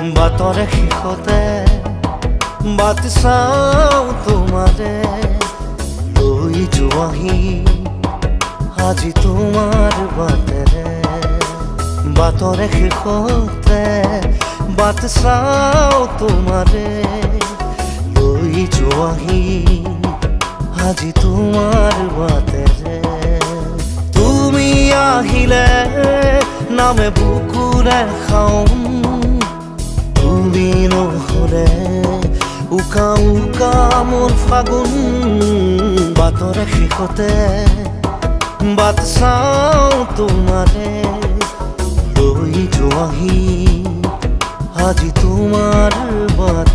বাটৰে শেষতে বাট চাওঁ তোমাৰে লৈ যোৱাহি আজি তোমাৰ বাটেৰে বাটৰে শেষতে বাট চাওঁ তোমাৰে লৈ যোৱাহি আজি তোমাৰ বাটেৰে তুমি আহিলে নামে বুকুৰে খাওঁ তুমি নহ'লে উকা উকা মোৰ ফাগুন বাটৰে শেষতে বাট চাওঁ তোমাৰে লৈ যোৱাহি আজি তোমাৰ বাট